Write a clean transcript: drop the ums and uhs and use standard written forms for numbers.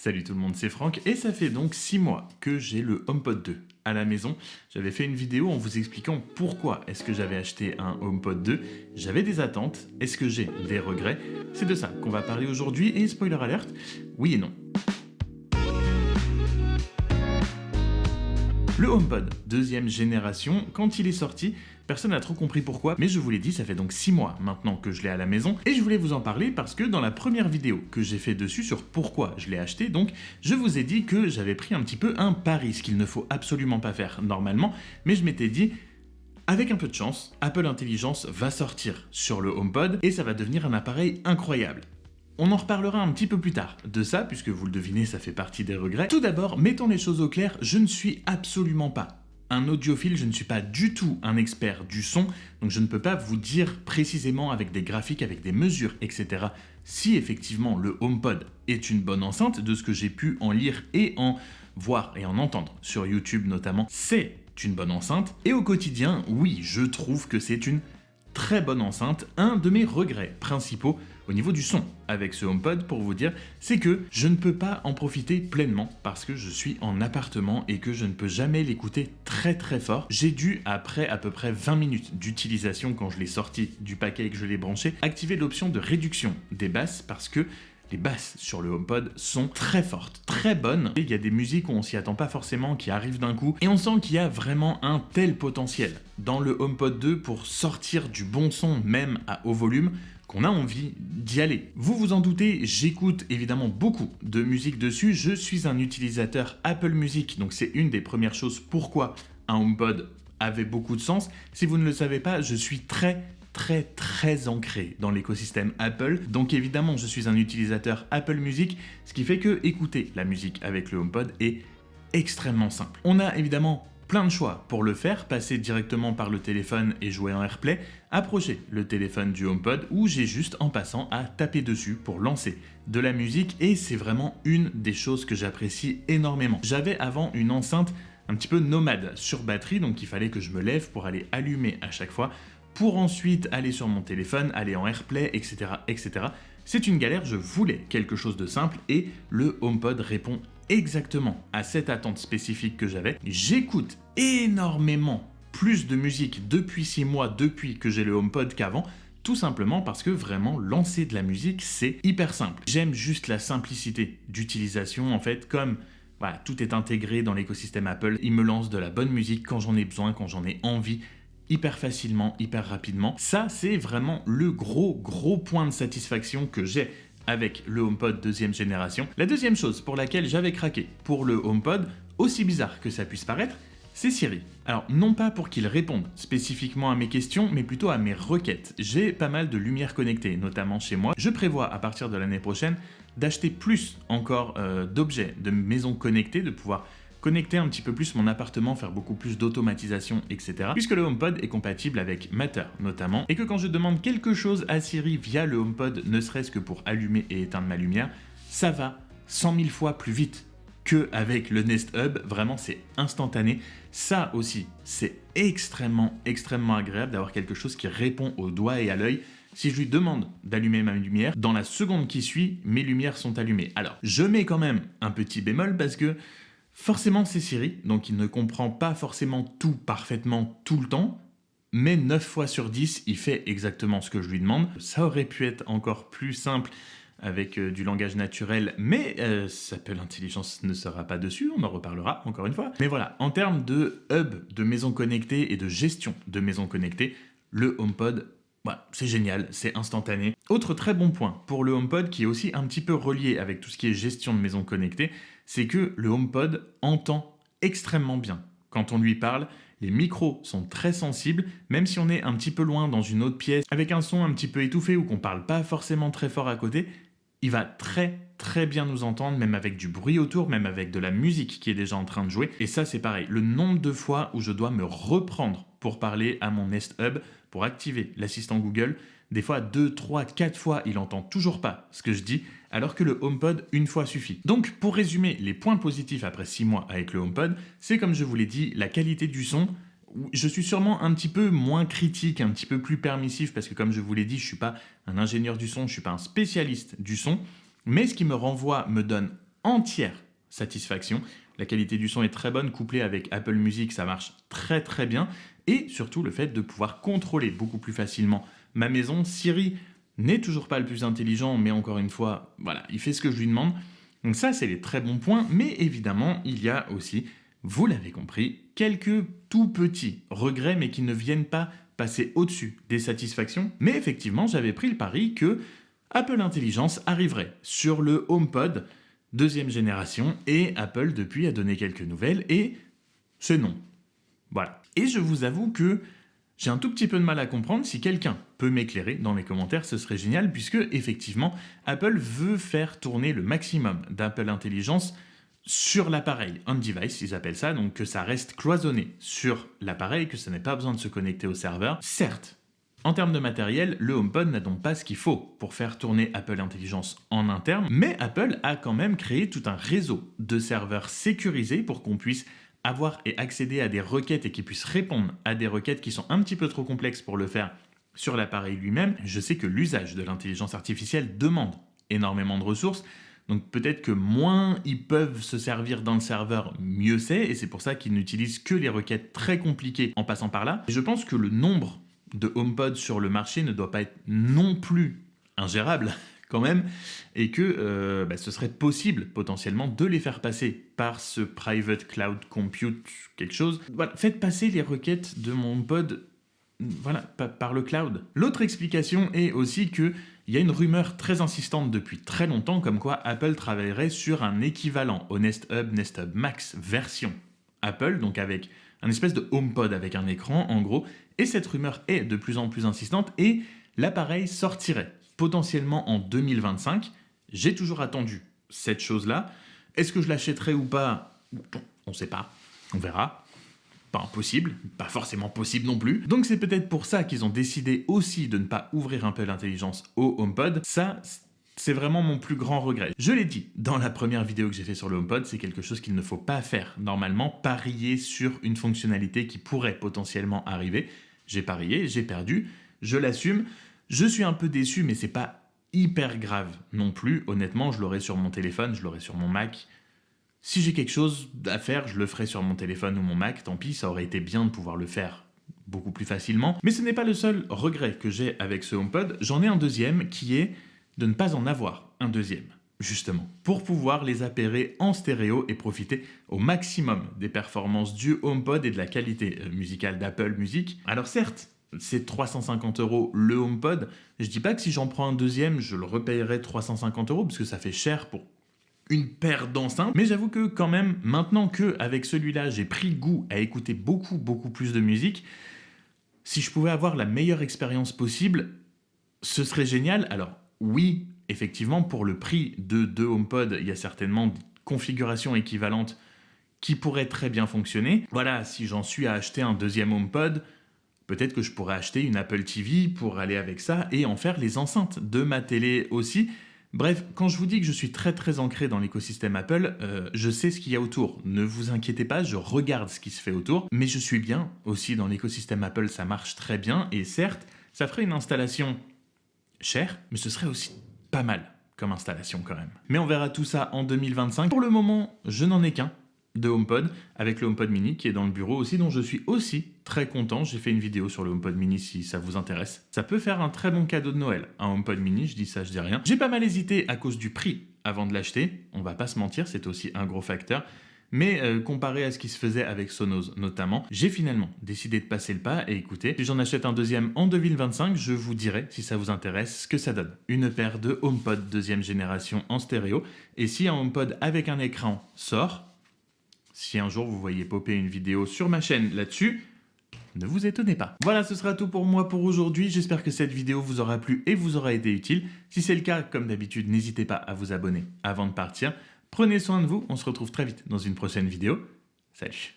Salut tout le monde, c'est Franck et ça fait donc 6 mois que j'ai le HomePod 2 à la maison. J'avais fait une vidéo en vous expliquant pourquoi est-ce que j'avais acheté un HomePod 2. J'avais des attentes, est-ce que j'ai des regrets? C'est de ça qu'on va parler aujourd'hui et spoiler alert, oui et non. Le HomePod, deuxième génération, quand il est sorti, personne n'a trop compris pourquoi, mais je vous l'ai dit, ça fait donc 6 mois maintenant que je l'ai à la maison, et je voulais vous en parler parce que dans la première vidéo que j'ai fait dessus sur pourquoi je l'ai acheté, donc, je vous ai dit que j'avais pris un petit peu un pari, ce qu'il ne faut absolument pas faire normalement, mais je m'étais dit, avec un peu de chance, Apple Intelligence va sortir sur le HomePod, et ça va devenir un appareil incroyable. On en reparlera un petit peu plus tard de ça, puisque vous le devinez, ça fait partie des regrets. Tout d'abord, mettons les choses au clair, je ne suis absolument pas un audiophile, je ne suis pas du tout un expert du son, donc je ne peux pas vous dire précisément avec des graphiques, avec des mesures, etc. si effectivement le HomePod est une bonne enceinte, de ce que j'ai pu en lire et en voir et en entendre sur YouTube notamment, c'est une bonne enceinte. Et au quotidien, oui, je trouve que c'est une très bonne enceinte. Un de mes regrets principaux au niveau du son avec ce HomePod, pour vous dire, c'est que je ne peux pas en profiter pleinement parce que je suis en appartement et que je ne peux jamais l'écouter très très fort. J'ai dû, après à peu près 20 minutes d'utilisation quand je l'ai sorti du paquet et que je l'ai branché, activer l'option de réduction des basses parce que les basses sur le HomePod sont très fortes, très bonnes. Il y a des musiques où on s'y attend pas forcément, qui arrivent d'un coup, et on sent qu'il y a vraiment un tel potentiel dans le HomePod 2 pour sortir du bon son, même à haut volume, qu'on a envie d'y aller. Vous vous en doutez, j'écoute évidemment beaucoup de musique dessus. Je suis un utilisateur Apple Music, donc c'est une des premières choses pourquoi un HomePod avait beaucoup de sens. Si vous ne le savez pas, je suis très ancré dans l'écosystème Apple. Donc évidemment, je suis un utilisateur Apple Music, ce qui fait que écouter la musique avec le HomePod est extrêmement simple. On a évidemment plein de choix pour le faire, passer directement par le téléphone et jouer en AirPlay, approcher le téléphone du HomePod ou j'ai juste en passant à taper dessus pour lancer de la musique et c'est vraiment une des choses que j'apprécie énormément. J'avais avant une enceinte un petit peu nomade sur batterie, donc il fallait que je me lève pour aller allumer à chaque fois, pour ensuite aller sur mon téléphone, aller en AirPlay, etc. etc. C'est une galère, je voulais quelque chose de simple et le HomePod répond exactement à cette attente spécifique que j'avais. J'écoute énormément plus de musique depuis 6 mois, depuis que j'ai le HomePod qu'avant, tout simplement parce que vraiment lancer de la musique, c'est hyper simple. J'aime juste la simplicité d'utilisation en fait, comme voilà, tout est intégré dans l'écosystème Apple, il me lance de la bonne musique quand j'en ai besoin, quand j'en ai envie, hyper facilement, hyper rapidement. Ça, c'est vraiment le gros point de satisfaction que j'ai avec le HomePod deuxième génération. La deuxième chose pour laquelle j'avais craqué pour le HomePod, aussi bizarre que ça puisse paraître, c'est Siri. Alors, non pas pour qu'il réponde spécifiquement à mes questions, mais plutôt à mes requêtes. J'ai pas mal de lumières connectées, notamment chez moi. Je prévois, à partir de l'année prochaine, d'acheter plus encore d'objets, de maisons connectées, de pouvoir connecter un petit peu plus mon appartement, faire beaucoup plus d'automatisation, etc. Puisque le HomePod est compatible avec Matter notamment, et que quand je demande quelque chose à Siri via le HomePod, ne serait-ce que pour allumer et éteindre ma lumière, ça va 100 000 fois plus vite qu'avec le Nest Hub. Vraiment, c'est instantané. Ça aussi, c'est extrêmement agréable d'avoir quelque chose qui répond au doigt et à l'œil. Si je lui demande d'allumer ma lumière, dans la seconde qui suit, mes lumières sont allumées. Alors, je mets quand même un petit bémol parce que forcément, c'est Siri, donc il ne comprend pas forcément tout parfaitement tout le temps, mais 9 fois sur 10, il fait exactement ce que je lui demande. Ça aurait pu être encore plus simple avec du langage naturel, mais Apple Intelligence ne sera pas dessus, on en reparlera encore une fois. Mais voilà, en termes de hub de maisons connectées et de gestion de maisons connectées, le HomePod, voilà, c'est génial, c'est instantané. Autre très bon point pour le HomePod qui est aussi un petit peu relié avec tout ce qui est gestion de maisons connectées, c'est que le HomePod entend extrêmement bien. Quand on lui parle, les micros sont très sensibles, même si on est un petit peu loin dans une autre pièce, avec un son un petit peu étouffé ou qu'on parle pas forcément très fort à côté, il va très bien nous entendre, même avec du bruit autour, même avec de la musique qui est déjà en train de jouer. Et ça, c'est pareil. Le nombre de fois où je dois me reprendre pour parler à mon Nest Hub, pour activer l'assistant Google, des fois 2, 3, 4 fois, il entend toujours pas ce que je dis, alors que le HomePod, une fois suffit. Donc, pour résumer les points positifs après 6 mois avec le HomePod, c'est comme je vous l'ai dit, la qualité du son. Je suis sûrement un petit peu moins critique, un petit peu plus permissif, parce que comme je vous l'ai dit, je ne suis pas un ingénieur du son, je ne suis pas un spécialiste du son, mais ce qui me renvoie me donne entière satisfaction. La qualité du son est très bonne, couplée avec Apple Music, ça marche très très bien. Et surtout le fait de pouvoir contrôler beaucoup plus facilement ma maison. Siri n'est toujours pas le plus intelligent, mais encore une fois, voilà, il fait ce que je lui demande. Donc ça, c'est les très bons points, mais évidemment, il y a aussi, vous l'avez compris, quelques tout petits regrets, mais qui ne viennent pas passer au-dessus des satisfactions. Mais effectivement, j'avais pris le pari que Apple Intelligence arriverait sur le HomePod deuxième génération, et Apple depuis a donné quelques nouvelles, et c'est non. Voilà. Et je vous avoue que j'ai un tout petit peu de mal à comprendre. Si quelqu'un peut m'éclairer dans les commentaires, ce serait génial, puisque effectivement, Apple veut faire tourner le maximum d'Apple Intelligence sur l'appareil, on-device, ils appellent ça, donc que ça reste cloisonné sur l'appareil, que ça n'ait pas besoin de se connecter au serveur. Certes, en termes de matériel, le HomePod n'a donc pas ce qu'il faut pour faire tourner Apple Intelligence en interne, mais Apple a quand même créé tout un réseau de serveurs sécurisés pour qu'on puisse avoir et accéder à des requêtes et qui puissent répondre à des requêtes qui sont un petit peu trop complexes pour le faire sur l'appareil lui-même. Je sais que l'usage de l'intelligence artificielle demande énormément de ressources, donc peut-être que moins ils peuvent se servir dans le serveur, mieux c'est, et c'est pour ça qu'ils n'utilisent que les requêtes très compliquées en passant par là. Et je pense que le nombre de HomePod sur le marché ne doit pas être non plus ingérable quand même, et que ce serait possible potentiellement de les faire passer par ce private cloud compute quelque chose. Voilà, faites passer les requêtes de mon HomePod par le cloud. L'autre explication est aussi que il y a une rumeur très insistante depuis très longtemps comme quoi Apple travaillerait sur un équivalent au Nest Hub Max version Apple, donc avec un espèce de HomePod avec un écran en gros, et cette rumeur est de plus en plus insistante et l'appareil sortirait potentiellement en 2025. J'ai toujours attendu cette chose-là. Est-ce que je l'achèterai ou pas? On ne sait pas, on verra. Pas impossible, pas forcément possible non plus. Donc c'est peut-être pour ça qu'ils ont décidé aussi de ne pas ouvrir un peu l'intelligence au HomePod. Ça, c'est vraiment mon plus grand regret. Je l'ai dit dans la première vidéo que j'ai fait sur le HomePod, c'est quelque chose qu'il ne faut pas faire. Normalement, parier sur une fonctionnalité qui pourrait potentiellement arriver. J'ai parié, j'ai perdu, je l'assume. Je suis un peu déçu, mais c'est pas hyper grave non plus. Honnêtement, je l'aurai sur mon téléphone, je l'aurai sur mon Mac. Si j'ai quelque chose à faire, je le ferai sur mon téléphone ou mon Mac, tant pis, ça aurait été bien de pouvoir le faire beaucoup plus facilement. Mais ce n'est pas le seul regret que j'ai avec ce HomePod, j'en ai un deuxième qui est de ne pas en avoir un deuxième, justement, pour pouvoir les appairer en stéréo et profiter au maximum des performances du HomePod et de la qualité musicale d'Apple Music. Alors certes, c'est 350 € le HomePod, je dis pas que si j'en prends un deuxième, je le repayerai 350 €, parce que ça fait cher pour une paire d'enceintes, mais j'avoue que quand même, maintenant qu'avec celui-là, j'ai pris goût à écouter beaucoup plus de musique, si je pouvais avoir la meilleure expérience possible, ce serait génial. Alors oui, effectivement, pour le prix de deux HomePod, il y a certainement des configurations équivalentes qui pourraient très bien fonctionner. Voilà, si j'en suis à acheter un deuxième HomePod, peut-être que je pourrais acheter une Apple TV pour aller avec ça et en faire les enceintes de ma télé aussi. Bref, quand je vous dis que je suis très ancré dans l'écosystème Apple, je sais ce qu'il y a autour. Ne vous inquiétez pas, je regarde ce qui se fait autour, mais je suis bien aussi dans l'écosystème Apple, ça marche très bien, et certes, ça ferait une installation chère, mais ce serait aussi pas mal comme installation quand même. Mais on verra tout ça en 2025. Pour le moment, je n'en ai qu'un de HomePod, avec le HomePod mini qui est dans le bureau aussi, dont je suis aussi très content. J'ai fait une vidéo sur le HomePod mini si ça vous intéresse. Ça peut faire un très bon cadeau de Noël, un HomePod mini, je dis ça, je dis rien. J'ai pas mal hésité à cause du prix avant de l'acheter, on va pas se mentir, c'est aussi un gros facteur. Mais comparé à ce qui se faisait avec Sonos notamment, j'ai finalement décidé de passer le pas et écoutez, si j'en achète un deuxième en 2025, je vous dirai, si ça vous intéresse, ce que ça donne. Une paire de HomePod deuxième génération en stéréo, et si un HomePod avec un écran sort, si un jour vous voyez popper une vidéo sur ma chaîne là-dessus, ne vous étonnez pas. Voilà, ce sera tout pour moi pour aujourd'hui. J'espère que cette vidéo vous aura plu et vous aura été utile. Si c'est le cas, comme d'habitude, n'hésitez pas à vous abonner avant de partir. Prenez soin de vous, on se retrouve très vite dans une prochaine vidéo. Salut!